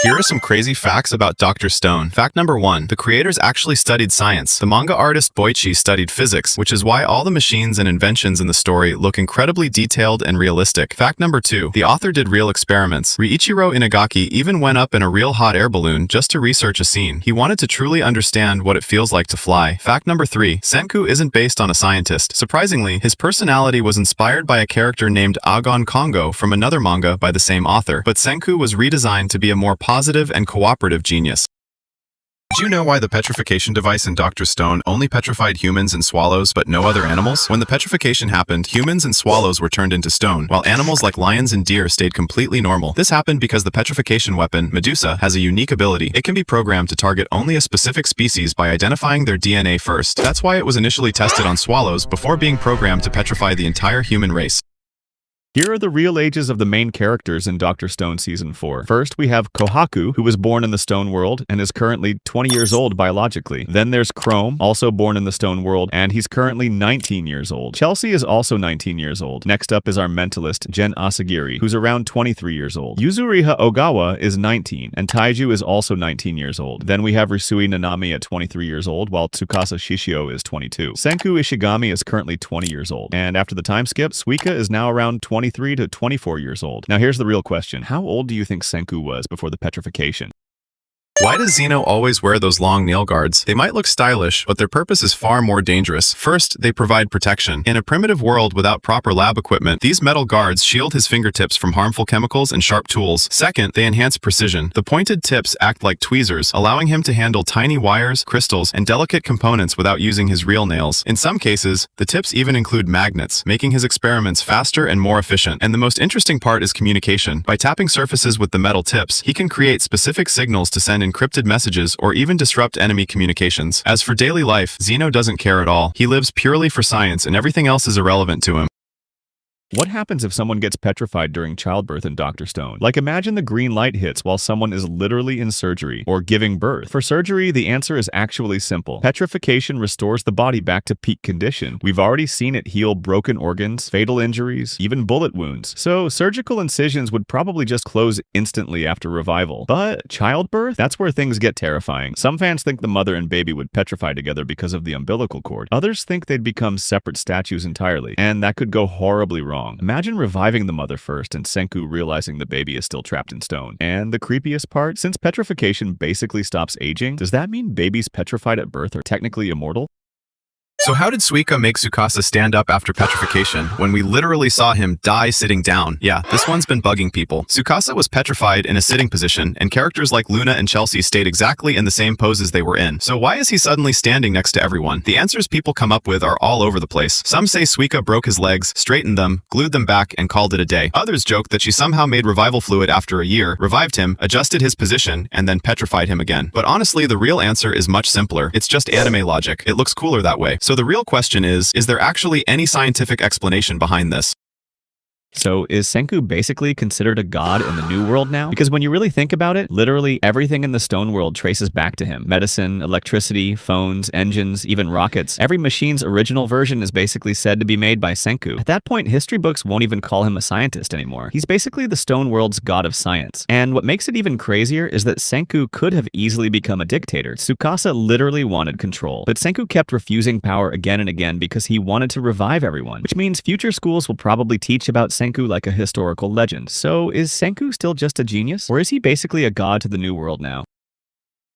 Here are some crazy facts about Dr. Stone. Fact number 1. The creators actually studied science. The manga artist Boichi studied physics, which is why all the machines and inventions in the story look incredibly detailed and realistic. Fact number 2. The author did real experiments. Riichiro Inagaki even went up in a real hot air balloon just to research a scene. He wanted to truly understand what it feels like to fly. Fact number 3. Senku isn't based on a scientist. Surprisingly, his personality was inspired by a character named Agon Kongo from another manga by the same author, but Senku was redesigned to be a more positive and cooperative genius. Did you know why the petrification device in Dr. Stone only petrified humans and swallows but no other animals? When the petrification happened, humans and swallows were turned into stone, while animals like lions and deer stayed completely normal. This happened because the petrification weapon, Medusa, has a unique ability. It can be programmed to target only a specific species by identifying their DNA first. That's why it was initially tested on swallows before being programmed to petrify the entire human race. Here are the real ages of the main characters in Dr. Stone Season 4. First, we have Kohaku, who was born in the Stone World and is currently 20 years old biologically. Then there's Chrome, also born in the Stone World, and he's currently 19 years old. Chelsea is also 19 years old. Next up is our mentalist, Gen Asagiri, who's around 23 years old. Yuzuriha Ogawa is 19, and Taiju is also 19 years old. Then we have Risui Nanami at 23 years old, while Tsukasa Shishio is 22. Senku Ishigami is currently 20 years old. And after the time skip, Suika is now around 23 to 24 years old. Now here's the real question. How old do you think Senku was before the petrification? Why does Zeno always wear those long nail guards? They might look stylish, but their purpose is far more dangerous. First, they provide protection. In a primitive world without proper lab equipment, these metal guards shield his fingertips from harmful chemicals and sharp tools. Second, they enhance precision. The pointed tips act like tweezers, allowing him to handle tiny wires, crystals, and delicate components without using his real nails. In some cases, the tips even include magnets, making his experiments faster and more efficient. And the most interesting part is communication. By tapping surfaces with the metal tips, he can create specific signals to send encrypted messages or even disrupt enemy communications. As for daily life, Zeno doesn't care at all. He lives purely for science and everything else is irrelevant to him. What happens if someone gets petrified during childbirth in Dr. Stone? Like, imagine the green light hits while someone is literally in surgery or giving birth. For surgery, the answer is actually simple. Petrification restores the body back to peak condition. We've already seen it heal broken organs, fatal injuries, even bullet wounds. So surgical incisions would probably just close instantly after revival. But childbirth? That's where things get terrifying. Some fans think the mother and baby would petrify together because of the umbilical cord. Others think they'd become separate statues entirely, and that could go horribly wrong. Imagine reviving the mother first and Senku realizing the baby is still trapped in stone. And the creepiest part, since petrification basically stops aging, does that mean babies petrified at birth are technically immortal? So how did Suika make Tsukasa stand up after petrification when we literally saw him die sitting down? Yeah, this one's been bugging people. Tsukasa was petrified in a sitting position, and characters like Luna and Chelsea stayed exactly in the same poses they were in. So why is he suddenly standing next to everyone? The answers people come up with are all over the place. Some say Suika broke his legs, straightened them, glued them back, and called it a day. Others joke that she somehow made revival fluid after a year, revived him, adjusted his position, and then petrified him again. But honestly, the real answer is much simpler. It's just anime logic. It looks cooler that way. So the real question is there actually any scientific explanation behind this? So is Senku basically considered a god in the new world now? Because when you really think about it, literally everything in the stone world traces back to him. Medicine, electricity, phones, engines, even rockets. Every machine's original version is basically said to be made by Senku. At that point, history books won't even call him a scientist anymore. He's basically the stone world's god of science. And what makes it even crazier is that Senku could have easily become a dictator. Tsukasa literally wanted control, but Senku kept refusing power again and again because he wanted to revive everyone, which means future schools will probably teach about Senku like a historical legend. So is Senku still just a genius? Or is he basically a god to the new world now?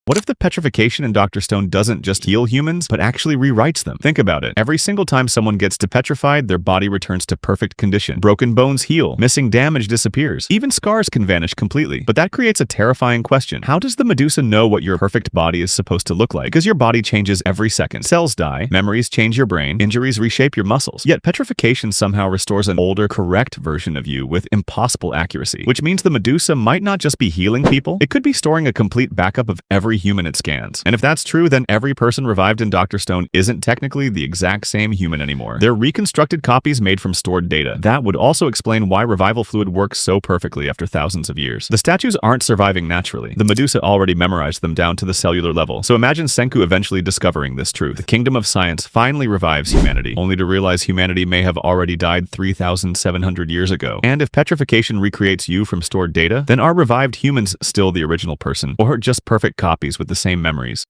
What if the petrification in Dr. Stone doesn't just heal humans, but actually rewrites them? Think about it. Every single time someone gets depetrified, their body returns to perfect condition. Broken bones heal. Missing damage disappears. Even scars can vanish completely. But that creates a terrifying question. How does the Medusa know what your perfect body is supposed to look like? Because your body changes every second. Cells die, memories change your brain, injuries reshape your muscles. Yet petrification somehow restores an older, correct version of you with impossible accuracy. Which means the Medusa might not just be healing people, it could be storing a complete backup of every every human it scans. And if that's true, then every person revived in Dr. Stone isn't technically the exact same human anymore. They're reconstructed copies made from stored data. That would also explain why revival fluid works so perfectly after thousands of years. The statues aren't surviving naturally. The Medusa already memorized them down to the cellular level. So imagine Senku eventually discovering this truth. The kingdom of science finally revives humanity, only to realize humanity may have already died 3,700 years ago. And if petrification recreates you from stored data, then are revived humans still the original person, or just perfect copies with the same memories?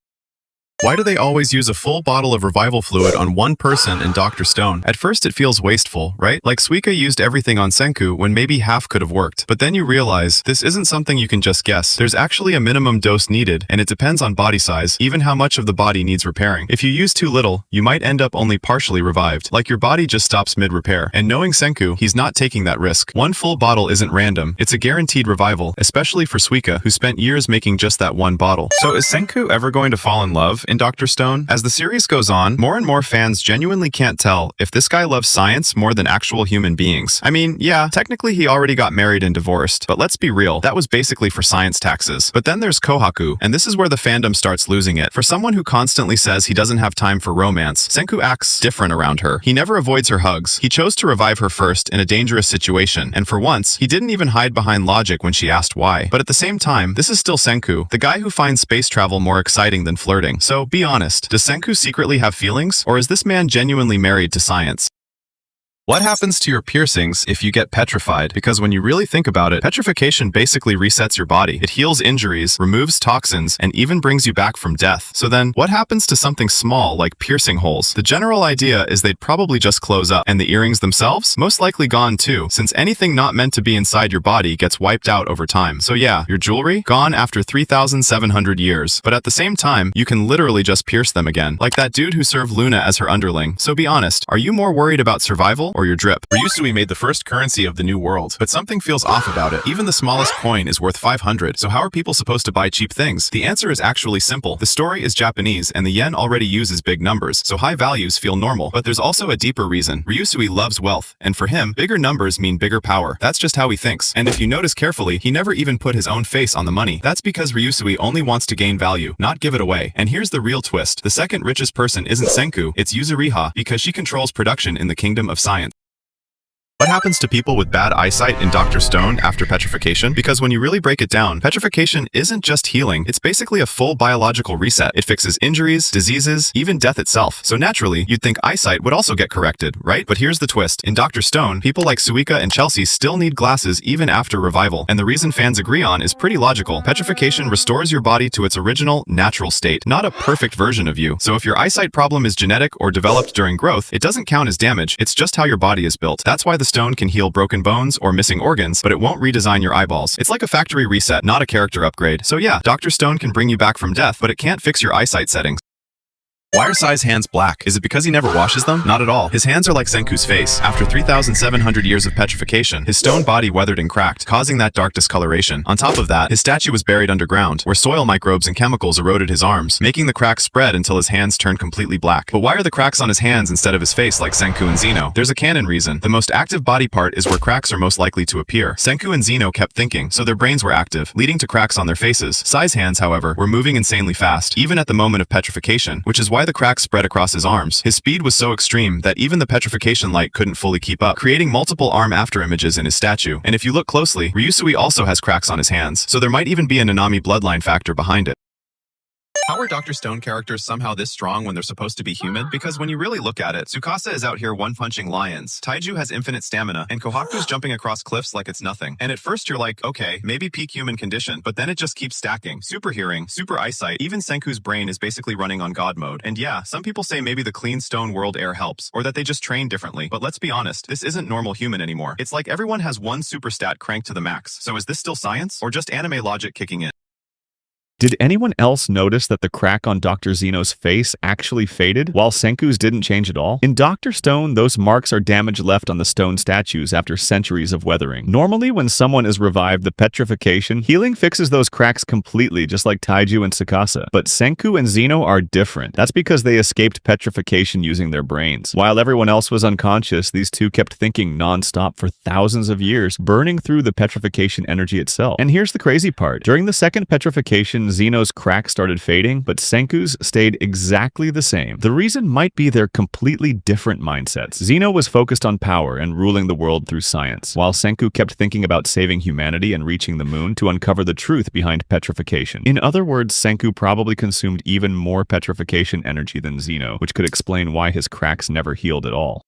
Why do they always use a full bottle of revival fluid on one person in Dr. Stone? At first it feels wasteful, right? Like Suika used everything on Senku when maybe half could have worked. But then you realize this isn't something you can just guess. There's actually a minimum dose needed, and it depends on body size, even how much of the body needs repairing. If you use too little, you might end up only partially revived, like your body just stops mid-repair. And knowing Senku, he's not taking that risk. One full bottle isn't random. It's a guaranteed revival, especially for Suika, who spent years making just that one bottle. So is Senku ever going to fall in love in Dr. Stone? As the series goes on, more and more fans genuinely can't tell if this guy loves science more than actual human beings. I mean, yeah, technically he already got married and divorced, but let's be real, that was basically for science taxes. But then there's Kohaku, and this is where the fandom starts losing it. For someone who constantly says he doesn't have time for romance, Senku acts different around her. He never avoids her hugs. He chose to revive her first in a dangerous situation, and for once, he didn't even hide behind logic when she asked why. But at the same time, this is still Senku, the guy who finds space travel more exciting than flirting. So be honest. Does Senku secretly have feelings, or is this man genuinely married to science? What happens to your piercings if you get petrified? Because when you really think about it, petrification basically resets your body. It heals injuries, removes toxins, and even brings you back from death. So then, what happens to something small like piercing holes? The general idea is they'd probably just close up, and the earrings themselves? Most likely gone too, since anything not meant to be inside your body gets wiped out over time. So yeah, your jewelry? Gone after 3,700 years. But at the same time, you can literally just pierce them again. Like that dude who served Luna as her underling. So be honest, are you more worried about survival or your drip? Ryusui made the first currency of the new world, but something feels off about it. Even the smallest coin is worth 500, so how are people supposed to buy cheap things? The answer is actually simple. The story is Japanese, and the yen already uses big numbers, so high values feel normal. But there's also a deeper reason. Ryusui loves wealth, and for him, bigger numbers mean bigger power. That's just how he thinks. And if you notice carefully, he never even put his own face on the money. That's because Ryusui only wants to gain value, not give it away. And here's the real twist. The second richest person isn't Senku, it's Yuzuriha, because she controls production in the kingdom of science. What happens to people with bad eyesight in Dr. Stone after petrification? Because when you really break it down, petrification isn't just healing, it's basically a full biological reset. It fixes injuries, diseases, even death itself. So naturally, you'd think eyesight would also get corrected, right? But here's the twist. In Dr. Stone, people like Suika and Chelsea still need glasses even after revival. And the reason fans agree on is pretty logical. Petrification restores your body to its original, natural state, not a perfect version of you. So if your eyesight problem is genetic or developed during growth, it doesn't count as damage, it's just how your body is built. That's why the stone can heal broken bones or missing organs, but it won't redesign your eyeballs. It's like a factory reset, not a character upgrade. So yeah, Dr. Stone can bring you back from death, but it can't fix your eyesight settings. Why are Sai's hands black? Is it because he never washes them? Not at all. His hands are like Senku's face. After 3,700 years of petrification, his stone body weathered and cracked, causing that dark discoloration. On top of that, his statue was buried underground, where soil microbes and chemicals eroded his arms, making the cracks spread until his hands turned completely black. But why are the cracks on his hands instead of his face like Senku and Zeno? There's a canon reason. The most active body part is where cracks are most likely to appear. Senku and Zeno kept thinking, so their brains were active, leading to cracks on their faces. Sai's hands, however, were moving insanely fast, even at the moment of petrification, which is why the cracks spread across his arms. His speed was so extreme that even the petrification light couldn't fully keep up, creating multiple arm after images in his statue. And if you look closely, Ryusui also has cracks on his hands, so there might even be a Nanami bloodline factor behind it. How are Dr. Stone characters somehow this strong when they're supposed to be human? Because when you really look at it, Tsukasa is out here one-punching lions, Taiju has infinite stamina, and Kohaku's jumping across cliffs like it's nothing. And at first you're like, okay, maybe peak human condition, but then it just keeps stacking. Super hearing, super eyesight, even Senku's brain is basically running on God mode. And yeah, some people say maybe the clean stone world air helps, or that they just train differently. But let's be honest, this isn't normal human anymore. It's like everyone has one super stat cranked to the max. So is this still science, or just anime logic kicking in? Did anyone else notice that the crack on Dr. Zeno's face actually faded, while Senku's didn't change at all? In Dr. Stone, those marks are damage left on the stone statues after centuries of weathering. Normally, when someone is revived, the petrification healing fixes those cracks completely, just like Taiju and Tsukasa. But Senku and Zeno are different. That's because they escaped petrification using their brains. While everyone else was unconscious, these two kept thinking non-stop for thousands of years, burning through the petrification energy itself. And here's the crazy part. During the second petrification, Zeno's cracks started fading, but Senku's stayed exactly the same. The reason might be their completely different mindsets. Zeno was focused on power and ruling the world through science, while Senku kept thinking about saving humanity and reaching the moon to uncover the truth behind petrification. In other words, Senku probably consumed even more petrification energy than Zeno, which could explain why his cracks never healed at all.